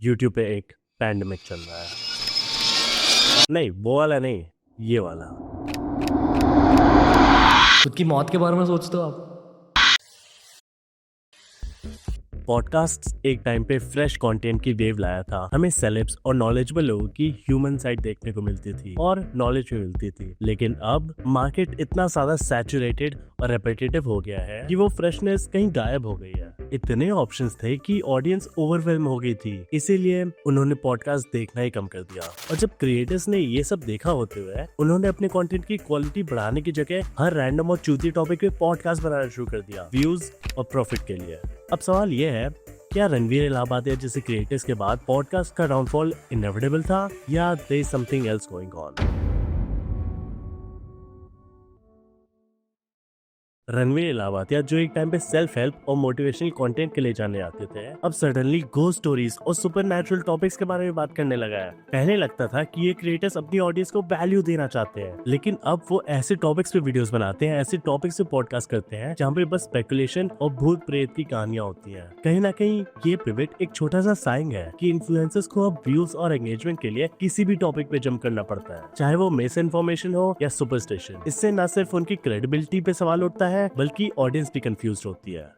YouTube पे एक pandemic चल रहा है। नहीं, वो वाला नहीं, ये वाला। खुद की मौत के बारे में सोचते हो आप? पॉडकास्ट एक टाइम पे फ्रेश कंटेंट की वेव लाया था। हमें सेलेब्स और नॉलेजेबल लोगों की ह्यूमन साइड देखने को मिलती थी और नॉलेज भी मिलती थी। लेकिन अब मार्केट इतना ज्यादा सैचुरेटेड और रेपिटेटिव हो गया है कि वो फ्रेशनेस कहीं गायब हो गई है। इतने ऑप्शंस थे कि ऑडियंस ओवरवेल्म हो गई थी, इसीलिए उन्होंने पॉडकास्ट देखना ही कम कर दिया। और जब क्रिएटर्स ने ये सब देखा होते हुए उन्होंने अपने कंटेंट की क्वालिटी बढ़ाने की जगह हर रैंडम और चूती टॉपिक पे पॉडकास्ट बनाना शुरू कर दिया, व्यूज और प्रॉफिट के लिए। अब सवाल ये है, क्या रणवीर इलाहाबादिया जैसे क्रिएटर्स के बाद पॉडकास्ट का डाउनफॉल इनएविटेबल था या there is something else going on? Ranveer Allahbadia जो एक टाइम पे सेल्फ हेल्प और मोटिवेशनल कंटेंट के लिए जाने जाते थे, अब सडनली घोस्ट स्टोरीज और सुपरनैचुरल टॉपिक्स के बारे में बात करने लगा है। पहले लगता था कि ये क्रिएटर्स अपनी ऑडियंस को वैल्यू देना चाहते हैं, लेकिन अब वो ऐसे टॉपिक्स पे वीडियोस बनाते हैं, ऐसे टॉपिक्स पे पॉडकास्ट करते हैं जहाँ पे बस स्पेकुलेशन और भूत प्रेत की कहानियां होती है। कहीं ना कहीं ये पिवट एक छोटा सा साइन है कि इन्फ्लुएंसर्स को अब व्यूज और एंगेजमेंट के लिए किसी भी टॉपिक पे जंप करना पड़ता है, चाहे वो मिस इन्फॉर्मेशन हो या सुपरस्टिशन। इससे न सिर्फ उनकी क्रेडिबिलिटी पे सवाल उठता है बल्कि ऑडियंस भी कंफ्यूज होती है।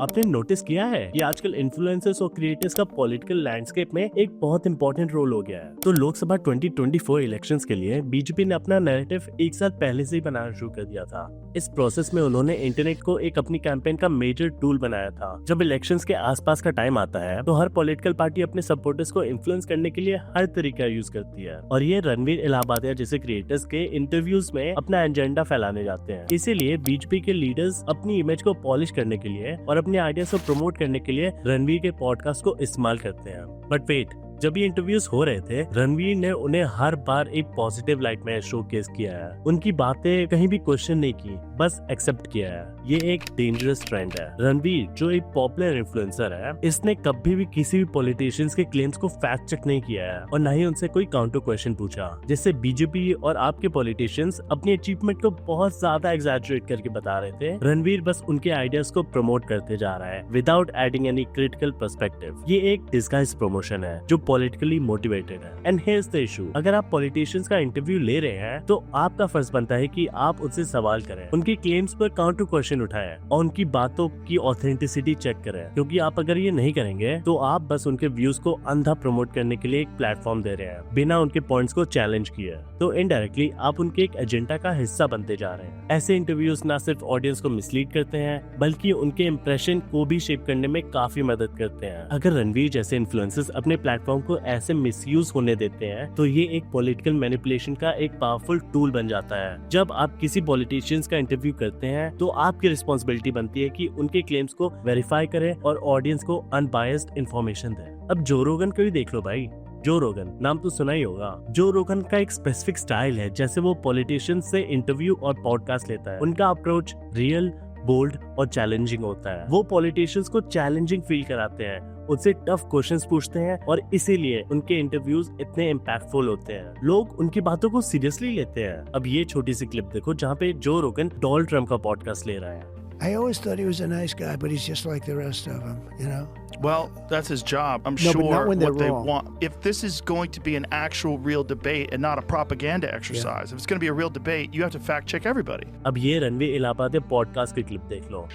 आपने नोटिस किया है कि आजकल इन्फ्लुएंसर्स और क्रिएटर्स का पॉलिटिकल लैंडस्केप में एक बहुत इंपॉर्टेंट रोल हो गया है। तो लोकसभा 2024 इलेक्शंस के लिए बीजेपी ने अपना नैरेटिव एक साल पहले से ही बनाना शुरू कर दिया था। इस प्रोसेस में उन्होंने इंटरनेट को एक अपनी कैंपेन का मेजर टूल बनाया था। जब इलेक्शंस के आसपास का टाइम आता है तो हर पॉलिटिकल पार्टी अपने सपोर्टर्स को इन्फ्लुएंस करने के लिए हर तरीका यूज करती है, और ये रणवीर इलाहाबादिया जैसे क्रिएटर्स के इंटरव्यूज में अपना एजेंडा फैलाने जाते हैं। इसीलिए बीजेपी के लीडर्स अपनी इमेज को पॉलिश करने के लिए और अपने आइडियाज को प्रमोट करने के लिए रणवीर के पॉडकास्ट को इस्तेमाल करते हैं। बट वेट, जब ये इंटरव्यूज हो रहे थे, रणवीर ने उन्हें हर बार एक पॉजिटिव लाइट में शोकेस किया है। उनकी बातें कहीं भी क्वेश्चन नहीं की, बस एक्सेप्ट किया है। ये एक डेंजरस ट्रेंड है। रणवीर जो एक पॉपुलर इन्फ्लुएंसर है, इसने कभी भी किसी भी पॉलिटिशियंस के क्लेम्स को फैक्ट चेक नहीं किया है और न ही उनसे कोई काउंटर क्वेश्चन पूछा, जिससे बीजेपी और आपके पॉलिटिशियंस अपनी अचीवमेंट को बहुत ज्यादा एग्जैजरेट करके बता रहे थे। रणवीर बस उनके आइडियाज को प्रमोट करते जा रहा है without adding any critical perspective. ये एक डिस्गाइज प्रमोशन है जो पॉलिटिकली मोटिवेटेड है। एंड हियर्स द इशू, अगर आप पॉलिटिशियंस का इंटरव्यू ले रहे हैं तो आपका फर्ज बनता है कि आप उनसे सवाल करें, उनके क्लेम्स पर काउंटर क्वेश्चन उठाएं और उनकी बातों की ऑथेंटिसिटी चेक करें। क्योंकि आप अगर ये नहीं करेंगे तो आप बस उनके व्यूज को अंधा प्रमोट करने के लिए एक प्लेटफॉर्म दे रहे हैं बिना उनके पॉइंट्स को चैलेंज किए। तो इनडायरेक्टली आप उनके एक एजेंडा का हिस्सा बनते जा रहे हैं। ऐसे इंटरव्यूज न सिर्फ ऑडियंस को मिसलीड करते हैं बल्कि उनके इंप्रेशन को भी शेप करने में काफी मदद करते हैं। अगर रणवीर जैसे इन्फ्लुएंसर्स अपने प्लेटफॉर्म को ऐसे मिसयूज होने देते हैं तो ये एक पॉलिटिकल मैनिपुलेशन का एक पावरफुल टूल बन जाता है। जब आप किसी पॉलिटिशियंस का इंटरव्यू करते हैं तो आपकी रिस्पॉन्सिबिलिटी बनती है कि उनके क्लेम्स को वेरीफाई करें और ऑडियंस को अनबायस्ड इंफॉर्मेशन दें। अब जो रोगन को भी देख लो भाई, जो रोगन नाम तो सुना ही होगा। जो रोगन का एक स्पेसिफिक स्टाइल है, जैसे वो पॉलिटिशियंस से इंटरव्यू और पॉडकास्ट लेता है। उनका अप्रोच रियल, बोल्ड और चैलेंजिंग होता है। वो पॉलिटिशियंस को चैलेंजिंग फील कराते हैं, उनसे टफ क्वेश्चंस पूछते हैं और इसीलिए उनके इंटरव्यूज इतने इम्पैक्टफुल होते हैं। लोग उनकी बातों को सीरियसली लेते हैं। अब ये छोटी सी क्लिप देखो जहाँ पे जो रोगन डोनाल्ड ट्रम्प का पॉडकास्ट ले रहा है। I always thought he was a nice guy, but he's just like the rest of them, you know? Well, that's his job. I'm No, but sure not when they're what they wrong. want. If this is going to be an actual real debate and not a propaganda exercise, if it's going to be a real debate, you have to fact check everybody. अब ये Ranveer Allahbadia podcast की clip देख लो।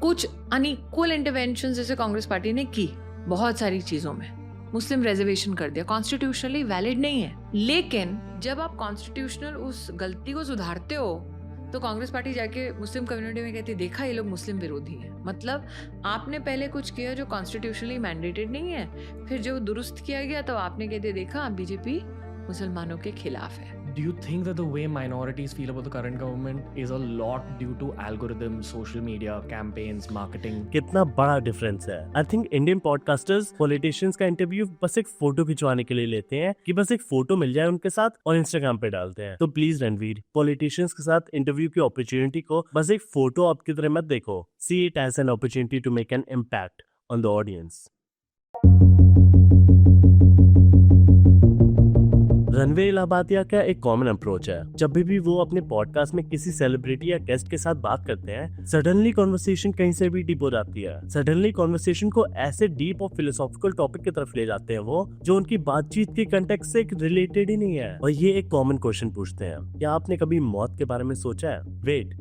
कुछ unequal intervention जैसे Congress party ने की बहुत सारी चीजों में, मुस्लिम रिजर्वेशन कर दिया, कॉन्स्टिट्यूशनली वैलिड नहीं है। लेकिन जब आप कॉन्स्टिट्यूशनल उस गलती को सुधारते हो तो कांग्रेस पार्टी जाके मुस्लिम कम्युनिटी में कहती है देखा ये लोग मुस्लिम विरोधी हैं। मतलब आपने पहले कुछ किया जो कॉन्स्टिट्यूशनली मैंडेटेड नहीं है, फिर जो दुरुस्त किया गया तो आपने कहते देखा बीजेपी मुसलमानों के खिलाफ है। Do you think that the way minorities feel about the current government is a lot due to algorithms, social media, campaigns, marketing? कितना बड़ा डिफरेंस है। I think Indian podcasters politicians का इंटरव्यू बस एक फोटो खिंचवाने के लिए लेते हैं कि बस एक फोटो मिल जाए उनके साथ और इंस्टाग्राम पे डालते हैं। तो प्लीज रणवीर, पॉलिटिशियंस के साथ इंटरव्यू की अपॉर्चुनिटी को बस एक फोटो आप की तरह मत देखो। See it as an opportunity to make an impact on the audience. Ranveer Allahbadia का एक कॉमन अप्रोच है, जब भी वो अपने पॉडकास्ट में किसी सेलिब्रिटी या गेस्ट के साथ बात करते हैं, सडनली कॉन्वर्सेशन कहीं से भी डीप हो जाती है। सडनली कॉन्वर्सेशन को ऐसे डीप और फिलोसॉफिकल टॉपिक की तरफ ले जाते हैं वो, जो उनकी बातचीत के कंटेक्स्ट से रिलेटेड ही नहीं है। और ये एक कॉमन क्वेश्चन पूछते हैं, क्या आपने कभी मौत के बारे में सोचा है? Wait,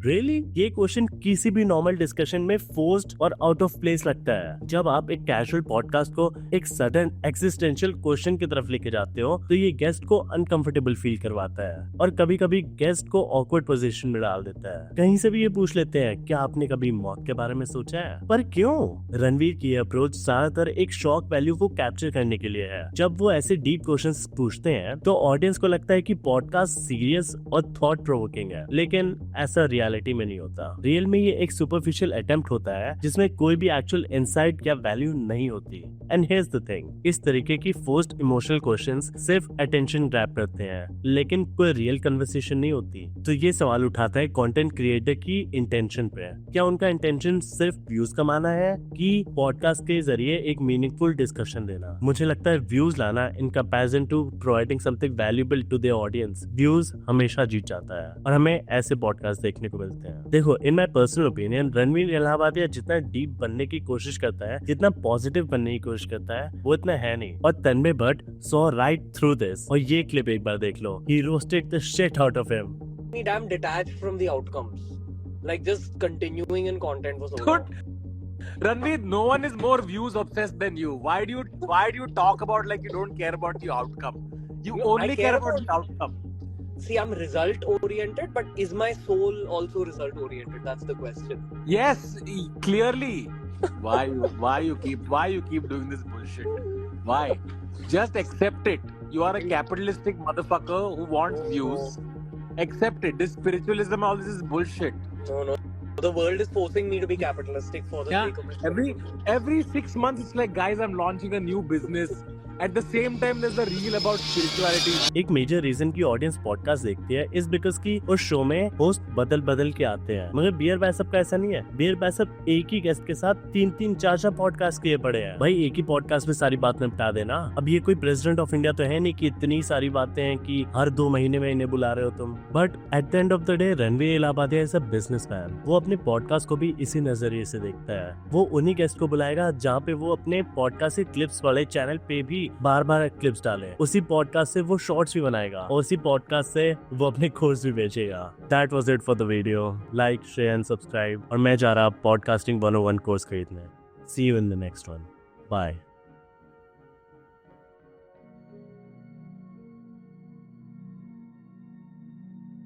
really? ये क्वेश्चन किसी भी नॉर्मल डिस्कशन में फोर्स्ड और आउट ऑफ प्लेस लगता है। जब आप एक कैजुअल पॉडकास्ट को एक सडन एक्सिस्टेंशियल क्वेश्चन की तरफ लेके जाते हो, तो ये गेस्ट को अनकंफर्टेबल फील करवाता है और कभी कभी गेस्ट को ऑकवर्ड पोजीशन में डाल देता है। कहीं से भी ये पूछ लेते हैं, क्या आपने कभी मौत के बारे में सोचा है? पर क्यों? रणवीर की अप्रोच ज्यादातर एक शॉक वैल्यू को कैप्चर करने के लिए है। जब वो ऐसे डीप क्वेश्चंस पूछते हैं तो ऑडियंस को लगता है कि पॉडकास्ट सीरियस और थॉट प्रोवोकिंग है, लेकिन ऐसा रियलिटी में नहीं होता। रियल में ये एक सुपरफिशियल अटेम्प्ट होता है जिसमें कोई भी एक्चुअल इनसाइट या वैल्यू नहीं होती। एंड हियर्स द थिंग, इस तरीके की फोर्स्ड इमोशनल क्वेश्चंस सिर्फ अटेंशन ग्रैब करते हैं, लेकिन कोई रियल कन्वर्सेशन नहीं होती। तो ये सवाल उठाता है कंटेंट क्रिएटर की इंटेंशन पे। क्या उनका इंटेंशन सिर्फ व्यूज कमाना है कि पॉडकास्ट के जरिए एक मीनिंगफुल डिस्कशन देना? मुझे लगता है व्यूज लाना in comparison to providing something valuable to the audience, views हमेशा जीत जाता है और हमें ऐसे पॉडकास्ट देखने को मिलते हैं। देखो, in my personal opinion, Ranveer Allahbadia जितना डीप बनने की कोशिश करता है, जितना पॉजिटिव बनने की कोशिश करता है, वो इतना है नहीं। और Tanmay Bhat saw right through this. और ये क्लिप एक बार देख लो, he roasted the shit out of him. Damn detached from the outcomes, like just continuing in content for so long. Ranveer, no one is more views obsessed than you. Why do you talk about like you don't care about the outcome? You No, only I care care about about- the outcome. See, I'm result oriented, but is my soul also result oriented? That's the question. Yes, clearly. Why you keep doing this bullshit? Why? Just accept it. You are a capitalistic motherfucker who wants views. Accept it. This spiritualism, all this is bullshit. No. The world is forcing me to be capitalistic for the sake of it. Every 6 months, it's like, guys, I'm launching a new business. At the same time, there's a reel about spirituality. एक major reason की audience podcast देखती है इस because की उस show में host बदल के आते हैं। मगर बियर बैसअप का ऐसा नहीं है। बियर बैसअप एक ही गेस्ट के साथ 3-4 पॉडकास्ट किए पड़े हैं। भाई एक ही पॉडकास्ट में सारी बात निपटा देना। अब ये कोई प्रेसिडेंट ऑफ इंडिया तो है नहीं कि इतनी सारी बातें हैं कि हर 2 महीने में इन्हें बुला रहे हो तुम। But at the end of the day, Ranveer Allahbadia is a businessman. वो अपने पॉडकास्ट को भी इसी नजरिए से देखता है। वो उन्हीं गेस्ट को बुलाएगा जहाँ पे वो अपने पॉडकास्ट के क्लिप्स वाले चैनल पे भी बार क्लिप्स डाले। उसी पॉडकास्ट से वो शॉर्ट्स भी बनाएगा और उसी पॉडकास्ट से वो अपने कोर्स भी बेचेगा। That was it for the video. Like, share and subscribe. और मैं जा रहा पॉडकास्टिंग 101 कोर्स खरीदने। See you in the next one. Bye.